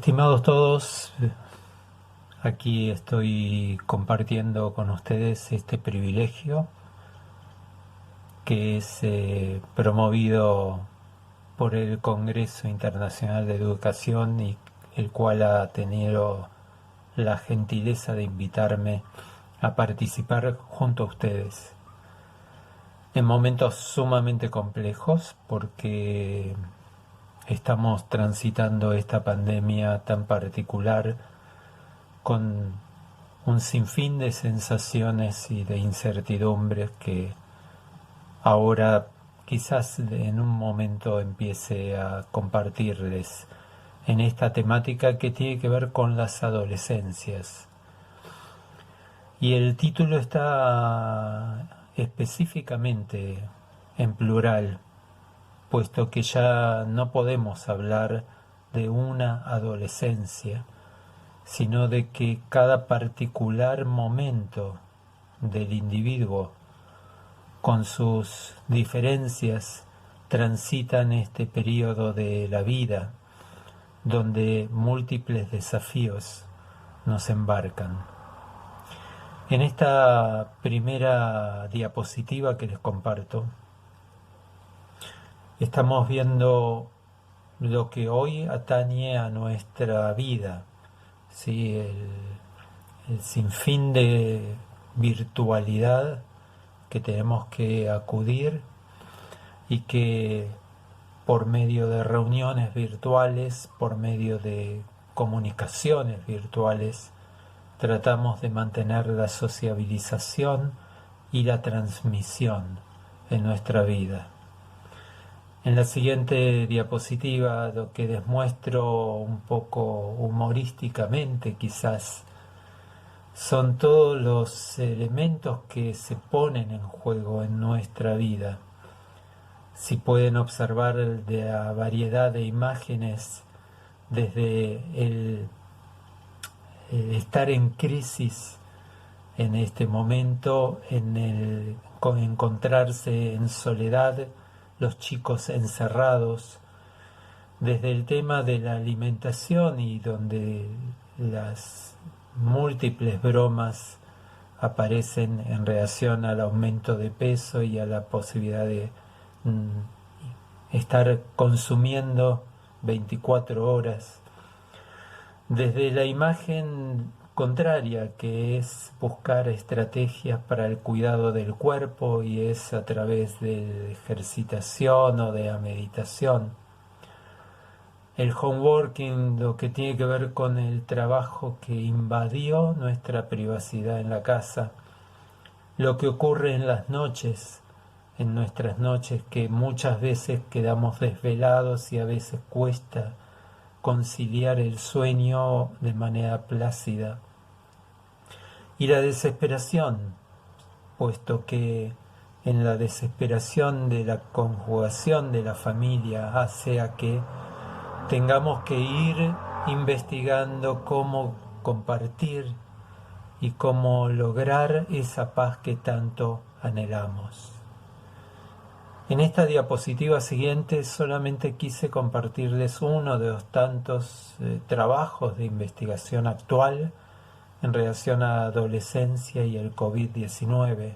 Estimados todos, aquí estoy compartiendo con ustedes este privilegio que es promovido por el Congreso Internacional de Educación y el cual ha tenido la gentileza de invitarme a participar junto a ustedes en momentos sumamente complejos porque estamos transitando esta pandemia tan particular con un sinfín de sensaciones y de incertidumbres que ahora quizás en un momento empiece a compartirles en esta temática que tiene que ver con las adolescencias. Y el título está específicamente en plural, puesto que ya no podemos hablar de una adolescencia, sino de que cada particular momento del individuo, con sus diferencias, transitan este periodo de la vida, donde múltiples desafíos nos embarcan. En esta primera diapositiva que les comparto, estamos viendo lo que hoy atañe a nuestra vida, ¿sí? El sinfín de virtualidad que tenemos que acudir y que por medio de reuniones virtuales, por medio de comunicaciones virtuales, tratamos de mantener la sociabilización y la transmisión en nuestra vida. En la siguiente diapositiva lo que les muestro un poco humorísticamente quizás son todos los elementos que se ponen en juego en nuestra vida. Si pueden observar de la variedad de imágenes desde el estar en crisis en este momento, en el encontrarse en soledad, los chicos encerrados, desde el tema de la alimentación y donde las múltiples bromas aparecen en relación al aumento de peso y a la posibilidad de estar consumiendo 24 horas, desde la imagen contraria, que es buscar estrategias para el cuidado del cuerpo y es a través de ejercitación o de la meditación. El homeworking, lo que tiene que ver con el trabajo que invadió nuestra privacidad en la casa, lo que ocurre en las noches, en nuestras noches, que muchas veces quedamos desvelados y a veces cuesta conciliar el sueño de manera plácida. Y la desesperación, puesto que en la desesperación de la conjugación de la familia hace a que tengamos que ir investigando cómo compartir y cómo lograr esa paz que tanto anhelamos. En esta diapositiva siguiente solamente quise compartirles uno de los tantos trabajos de investigación actual en relación a la adolescencia y el COVID-19.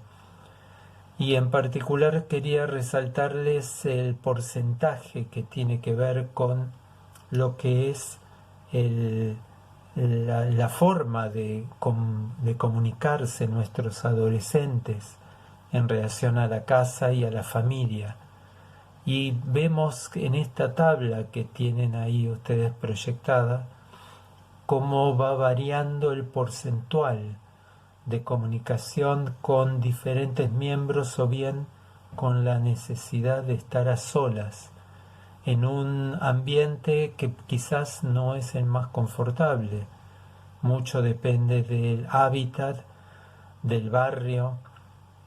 Y en particular quería resaltarles el porcentaje que tiene que ver con lo que es la forma de comunicarse nuestros adolescentes en relación a la casa y a la familia. Y vemos en esta tabla que tienen ahí ustedes proyectada cómo va variando el porcentual de comunicación con diferentes miembros o bien con la necesidad de estar a solas en un ambiente que quizás no es el más confortable. Mucho depende del hábitat, del barrio,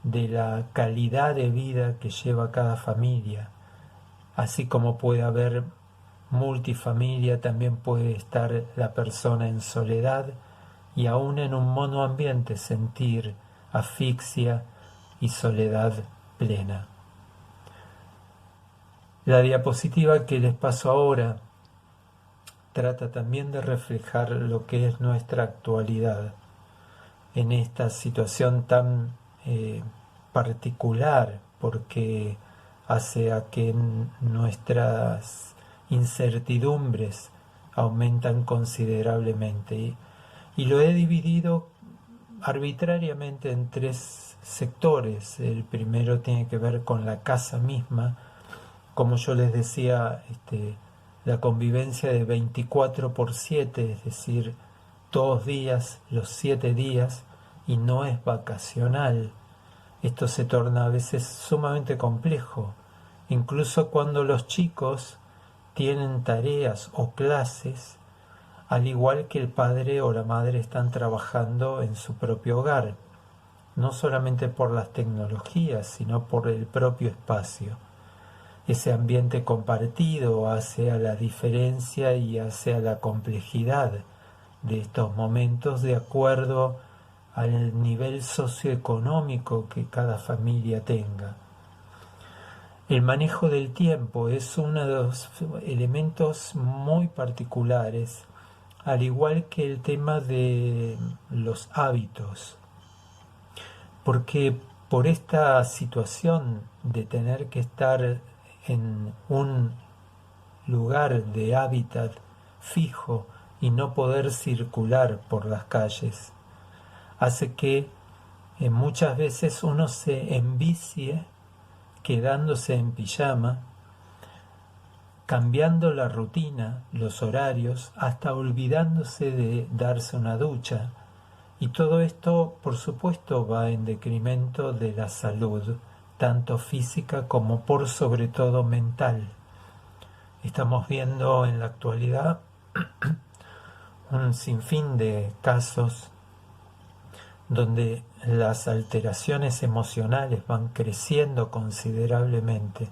de la calidad de vida que lleva cada familia. Así como puede haber multifamilia, también puede estar la persona en soledad y aún en un monoambiente sentir asfixia y soledad plena. La diapositiva que les paso ahora trata también de reflejar lo que es nuestra actualidad en esta situación tan particular, porque hace a que nuestras incertidumbres aumentan considerablemente. Y lo he dividido arbitrariamente en tres sectores. El primero tiene que ver con la casa misma, como yo les decía, la convivencia de 24/7, es decir, todos días, los 7 días, y no es vacacional. Esto se torna a veces sumamente complejo, incluso cuando los chicos tienen tareas o clases, al igual que el padre o la madre están trabajando en su propio hogar, no solamente por las tecnologías, sino por el propio espacio. Ese ambiente compartido hace a la diferencia y hace a la complejidad de estos momentos de acuerdo al nivel socioeconómico que cada familia tenga. El manejo del tiempo es uno de los elementos muy particulares, al igual que el tema de los hábitos, porque por esta situación de tener que estar en un lugar de hábitat fijo y no poder circular por las calles, hace que muchas veces uno se envicie quedándose en pijama, cambiando la rutina, los horarios, hasta olvidándose de darse una ducha. Y todo esto, por supuesto, va en decremento de la salud, tanto física como por sobre todo mental. Estamos viendo en la actualidad un sinfín de casos donde las alteraciones emocionales van creciendo considerablemente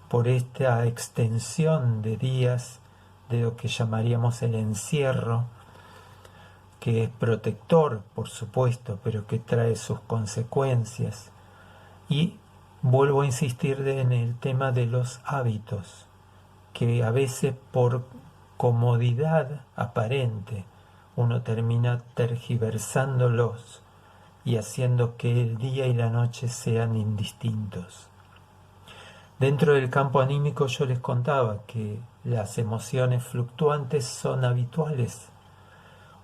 por esta extensión de días de lo que llamaríamos el encierro, que es protector, por supuesto, pero que trae sus consecuencias. Y vuelvo a insistir en el tema de los hábitos, que a veces por comodidad aparente uno termina tergiversándolos y haciendo que el día y la noche sean indistintos. Dentro del campo anímico yo les contaba que las emociones fluctuantes son habituales.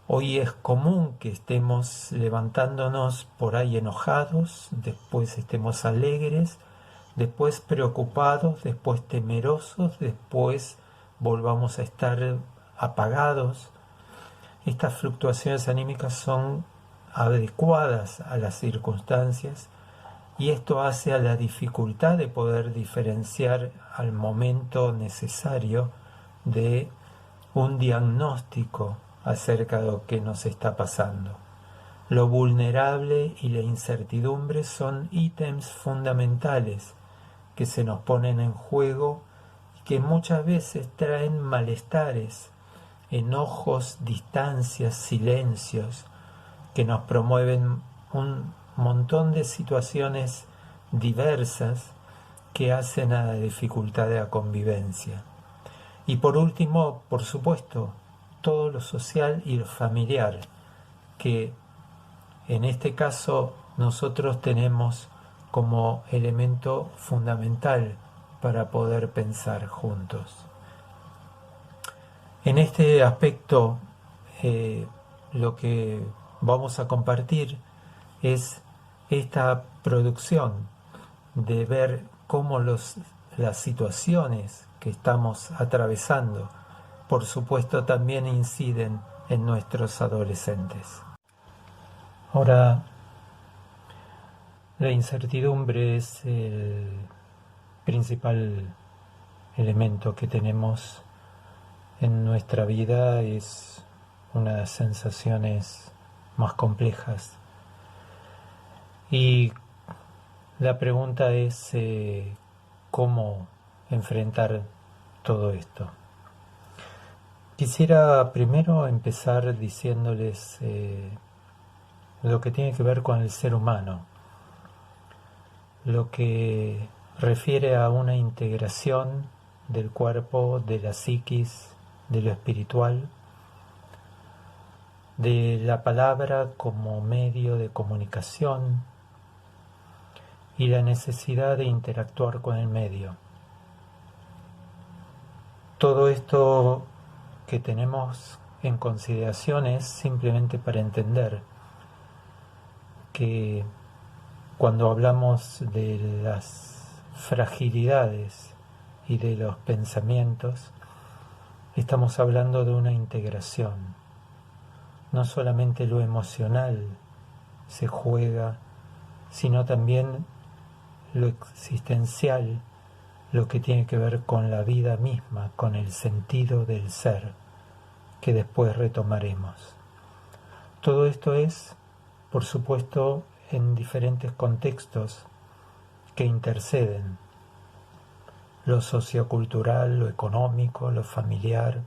Hoy es común que estemos levantándonos por ahí enojados, después estemos alegres, después preocupados, después temerosos, después volvamos a estar apagados. Estas fluctuaciones anímicas son adecuadas a las circunstancias y esto hace a la dificultad de poder diferenciar al momento necesario de un diagnóstico acerca de lo que nos está pasando. Lo vulnerable y la incertidumbre son ítems fundamentales que se nos ponen en juego y que muchas veces traen malestares, enojos, distancias, silencios, que nos promueven un montón de situaciones diversas que hacen a la dificultad de la convivencia. Y por último, por supuesto, todo lo social y lo familiar, que en este caso nosotros tenemos como elemento fundamental para poder pensar juntos. En este aspecto, lo que vamos a compartir es esta producción de ver cómo las situaciones que estamos atravesando, por supuesto, también inciden en nuestros adolescentes. Ahora, la incertidumbre es el principal elemento que tenemos en nuestra vida, es una de las sensaciones más complejas. Y la pregunta es cómo enfrentar todo esto. Quisiera primero empezar diciéndoles lo que tiene que ver con el ser humano, lo que refiere a una integración del cuerpo, de la psiquis, de lo espiritual, de la palabra como medio de comunicación y la necesidad de interactuar con el medio. Todo esto que tenemos en consideración es simplemente para entender que cuando hablamos de las fragilidades y de los pensamientos, estamos hablando de una integración. No solamente lo emocional se juega, sino también lo existencial, lo que tiene que ver con la vida misma, con el sentido del ser, que después retomaremos. Todo esto es, por supuesto, en diferentes contextos que interceden: lo sociocultural, lo económico, lo familiar,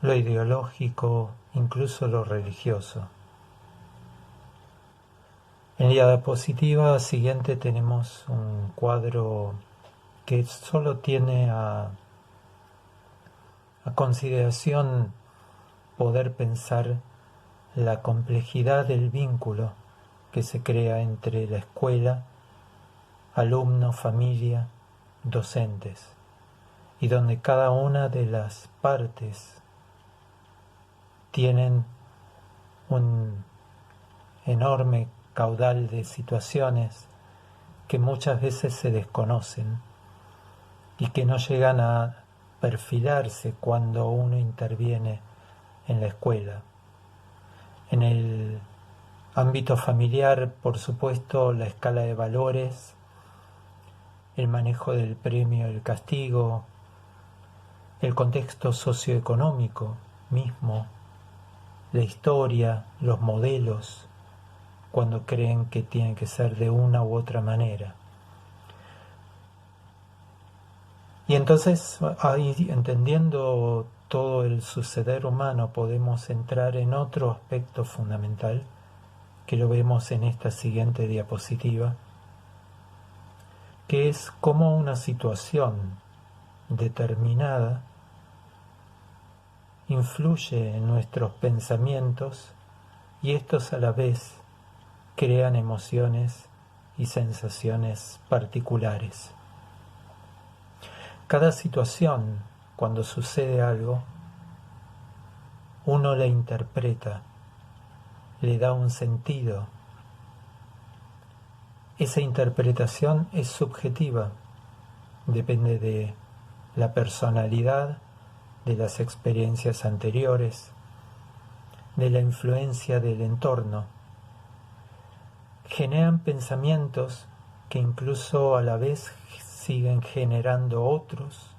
lo ideológico, incluso lo religioso. En la diapositiva siguiente tenemos un cuadro que solo tiene a consideración poder pensar la complejidad del vínculo que se crea entre la escuela, alumnos, familia, docentes, y donde cada una de las partes tienen un enorme caudal de situaciones que muchas veces se desconocen y que no llegan a perfilarse cuando uno interviene en la escuela. En el ámbito familiar, por supuesto, la escala de valores, el manejo del premio y el castigo, el contexto socioeconómico mismo, la historia, los modelos, cuando creen que tienen que ser de una u otra manera. Y entonces, ahí, entendiendo todo el suceder humano, podemos entrar en otro aspecto fundamental, que lo vemos en esta siguiente diapositiva, que es cómo una situación determinada influye en nuestros pensamientos y estos a la vez crean emociones y sensaciones particulares. Cada situación, cuando sucede algo, uno la interpreta, le da un sentido. Esa interpretación es subjetiva, depende de la personalidad, de las experiencias anteriores, de la influencia del entorno. Generan pensamientos que incluso a la vez siguen generando otros,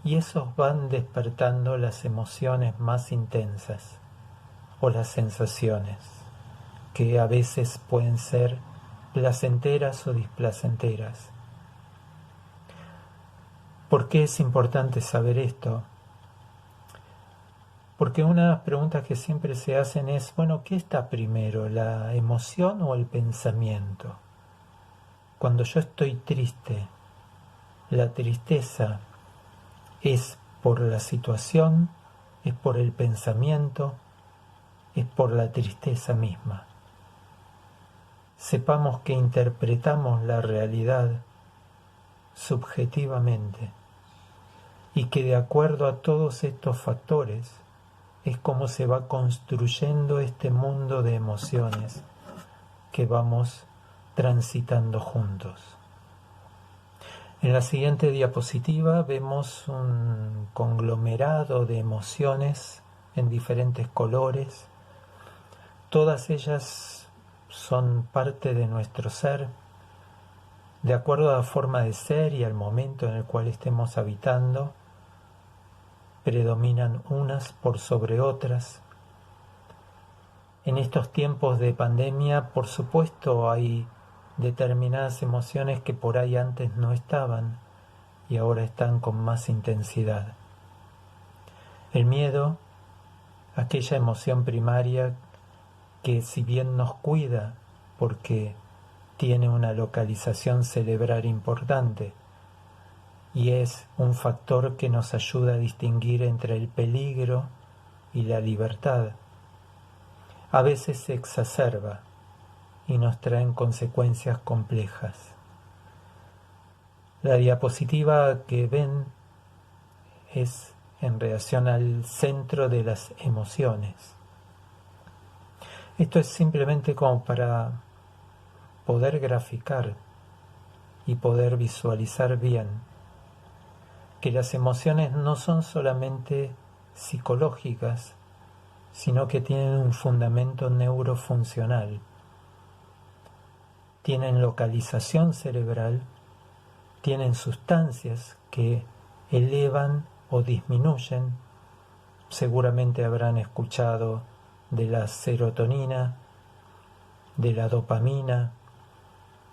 y esos van despertando las emociones más intensas o las sensaciones, que a veces pueden ser placenteras o displacenteras. ¿Por qué es importante saber esto? Porque una de las preguntas que siempre se hacen es, bueno, ¿qué está primero, la emoción o el pensamiento? Cuando yo estoy triste, ¿la tristeza es por la situación, es por el pensamiento, es por la tristeza misma? Sepamos que interpretamos la realidad subjetivamente y que de acuerdo a todos estos factores es como se va construyendo este mundo de emociones que vamos transitando juntos. En la siguiente diapositiva vemos un conglomerado de emociones en diferentes colores. Todas ellas son parte de nuestro ser, de acuerdo a la forma de ser y al momento en el cual estemos habitando. Predominan unas por sobre otras. En estos tiempos de pandemia, por supuesto, hay determinadas emociones que por ahí antes no estaban y ahora están con más intensidad. El miedo, aquella emoción primaria que si bien nos cuida porque tiene una localización cerebral importante, y es un factor que nos ayuda a distinguir entre el peligro y la libertad. A veces se exacerba y nos traen consecuencias complejas. La diapositiva que ven es en relación al centro de las emociones. Esto es simplemente como para poder graficar y poder visualizar bien que las emociones no son solamente psicológicas, sino que tienen un fundamento neurofuncional. Tienen localización cerebral, tienen sustancias que elevan o disminuyen. Seguramente habrán escuchado de la serotonina, de la dopamina,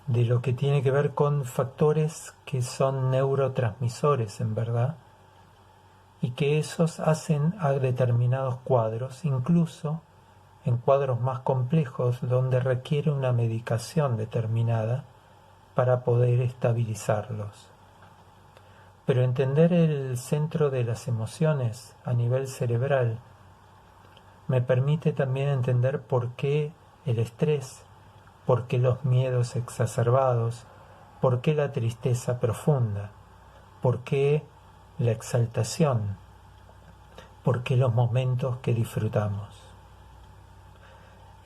de lo que tiene que ver con factores que son neurotransmisores en verdad, y que esos hacen a determinados cuadros, incluso en cuadros más complejos donde requiere una medicación determinada para poder estabilizarlos. Pero entender el centro de las emociones a nivel cerebral me permite también entender por qué el estrés, por qué los miedos exacerbados, por qué la tristeza profunda, por qué la exaltación, por qué los momentos que disfrutamos.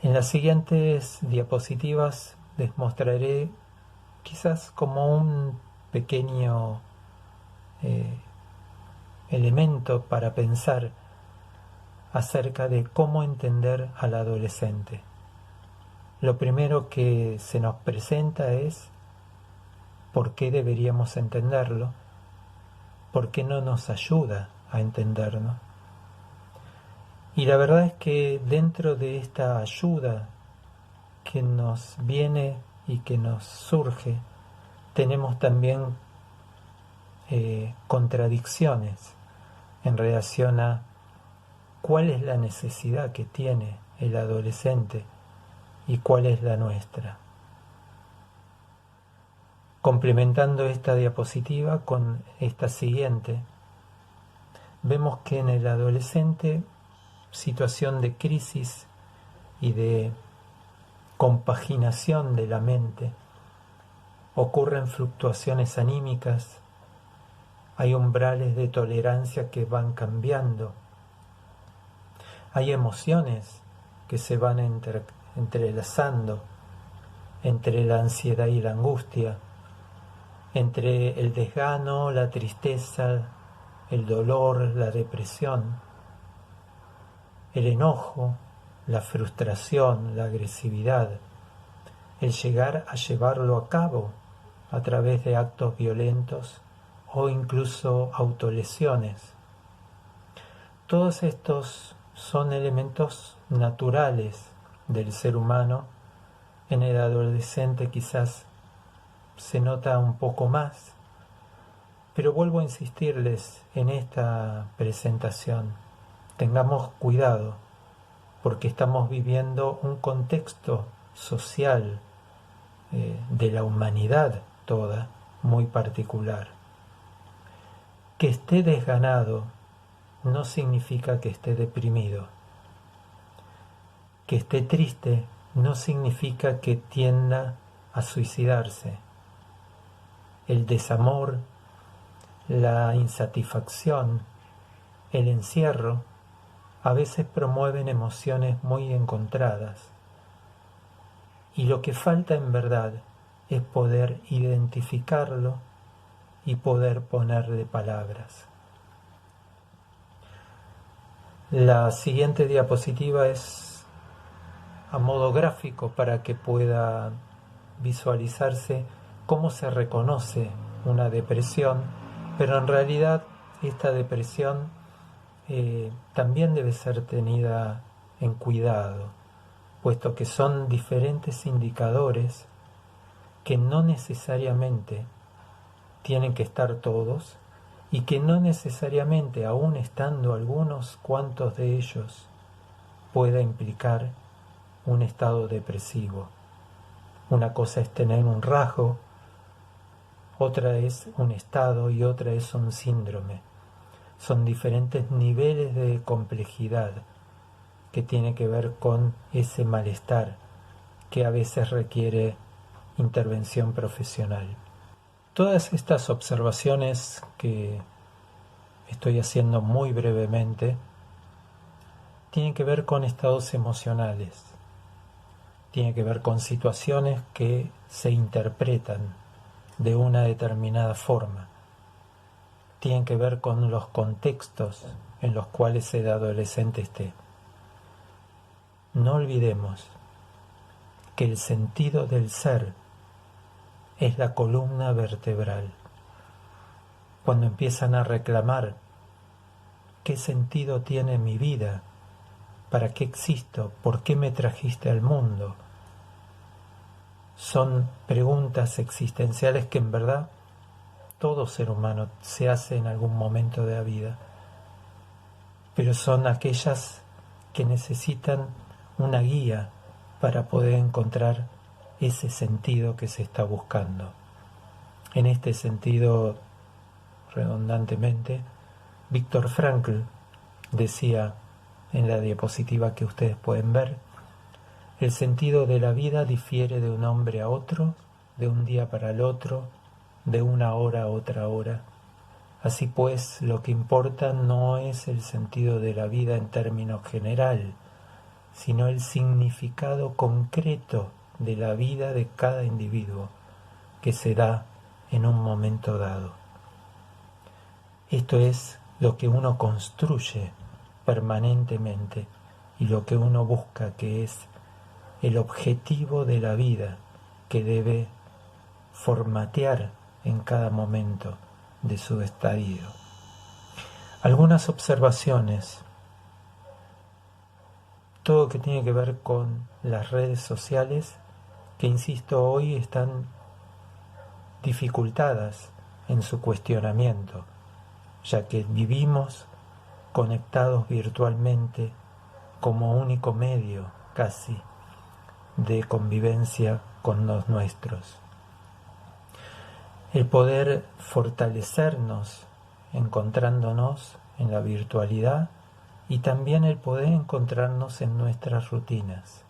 En las siguientes diapositivas les mostraré quizás como un pequeño elemento para pensar acerca de cómo entender al adolescente. Lo primero que se nos presenta es por qué deberíamos entenderlo, por qué no nos ayuda a entenderlo. Y la verdad es que dentro de esta ayuda que nos viene y que nos surge, tenemos también contradicciones en relación a cuál es la necesidad que tiene el adolescente y cuál es la nuestra. Complementando esta diapositiva con esta siguiente, vemos que en el adolescente, situación de crisis y de compaginación de la mente, ocurren fluctuaciones anímicas, hay umbrales de tolerancia que van cambiando, hay emociones que se van entrelazando entre la ansiedad y la angustia, entre el desgano, la tristeza, el dolor, la depresión, el enojo, la frustración, la agresividad, el llegar a llevarlo a cabo a través de actos violentos o incluso autolesiones. Todos estos son elementos naturales del ser humano. En el adolescente quizás se nota un poco más, pero vuelvo a insistirles en esta presentación. Tengamos cuidado, porque estamos viviendo un contexto social de la humanidad toda muy particular. Que esté desganado no significa que esté deprimido. Que esté triste no significa que tienda a suicidarse. El desamor, la insatisfacción, el encierro, a veces promueven emociones muy encontradas. Y lo que falta en verdad es poder identificarlo y poder ponerle palabras. La siguiente diapositiva es a modo gráfico para que pueda visualizarse cómo se reconoce una depresión, pero en realidad esta depresión también debe ser tenida en cuidado, puesto que son diferentes indicadores que no necesariamente tienen que estar todos y que no necesariamente, aun estando algunos cuantos de ellos, pueda implicar un estado depresivo. Una cosa es tener un rasgo, otra es un estado y otra es un síndrome. Son diferentes niveles de complejidad que tiene que ver con ese malestar que a veces requiere intervención profesional. Todas estas observaciones que estoy haciendo muy brevemente tienen que ver con estados emocionales, tienen que ver con situaciones que se interpretan de una determinada forma, tienen que ver con los contextos en los cuales el adolescente esté. No olvidemos que el sentido del ser es la columna vertebral. Cuando empiezan a reclamar qué sentido tiene mi vida, para qué existo, por qué me trajiste al mundo, son preguntas existenciales que en verdad todo ser humano se hace en algún momento de la vida, pero son aquellas que necesitan una guía para poder encontrar ese sentido que se está buscando. En este sentido, redundantemente, Viktor Frankl decía en la diapositiva que ustedes pueden ver: el sentido de la vida difiere de un hombre a otro, de un día para el otro, de una hora a otra hora. Así pues, lo que importa no es el sentido de la vida en términos general, sino el significado concreto de la vida de cada individuo que se da en un momento dado. Esto es lo que uno construye permanentemente y lo que uno busca, que es el objetivo de la vida que debe formatear en cada momento de su estadio. Algunas observaciones, todo que tiene que ver con las redes sociales, que insisto hoy están dificultadas en su cuestionamiento, ya que vivimos conectados virtualmente como único medio casi de convivencia con los nuestros. El poder fortalecernos encontrándonos en la virtualidad y también el poder encontrarnos en nuestras rutinas,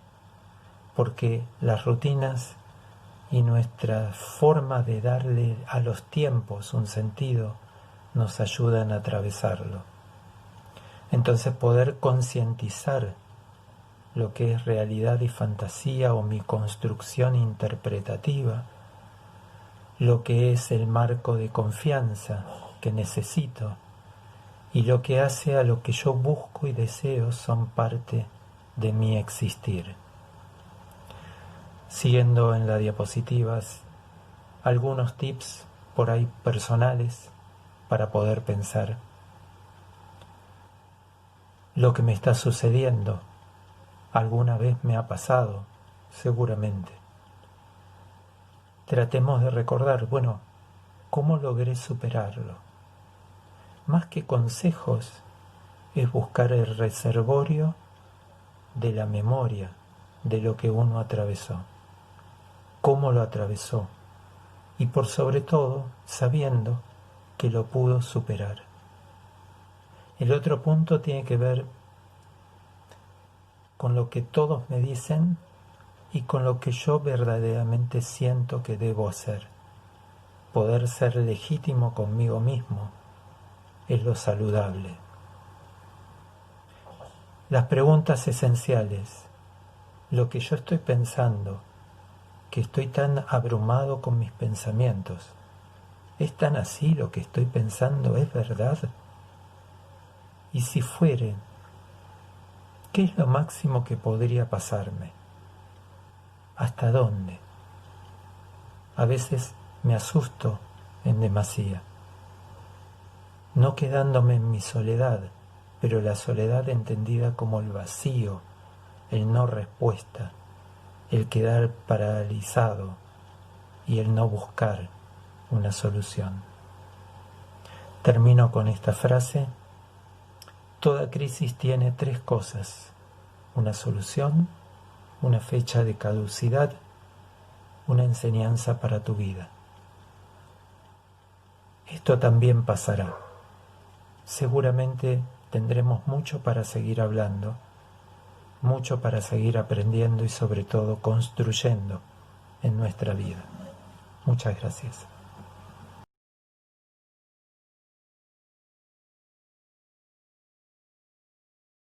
porque las rutinas y nuestra forma de darle a los tiempos un sentido nos ayudan a atravesarlo. Entonces poder concientizar lo que es realidad y fantasía o mi construcción interpretativa, lo que es el marco de confianza que necesito y lo que hace a lo que yo busco y deseo son parte de mi existir. Siguiendo en las diapositivas, algunos tips por ahí personales para poder pensar. Lo que me está sucediendo alguna vez me ha pasado, seguramente. Tratemos de recordar, ¿cómo logré superarlo? Más que consejos, es buscar el reservorio de la memoria de lo que uno atravesó. Cómo lo atravesó. Y por sobre todo, sabiendo que lo pudo superar. El otro punto tiene que ver con lo que todos me dicen y con lo que yo verdaderamente siento que debo hacer. Poder ser legítimo conmigo mismo es lo saludable. Las preguntas esenciales, lo que yo estoy pensando, que estoy tan abrumado con mis pensamientos, ¿es tan así lo que estoy pensando? ¿Es verdad? Y si fuere, ¿qué es lo máximo que podría pasarme? ¿Hasta dónde? A veces me asusto en demasía, no quedándome en mi soledad, pero la soledad entendida como el vacío, el no respuesta, el quedar paralizado y el no buscar una solución. Termino con esta frase: toda crisis tiene tres cosas: una solución, una fecha de caducidad, una enseñanza para tu vida. Esto también pasará. Seguramente tendremos mucho para seguir hablando, mucho para seguir aprendiendo y sobre todo construyendo en nuestra vida. Muchas gracias.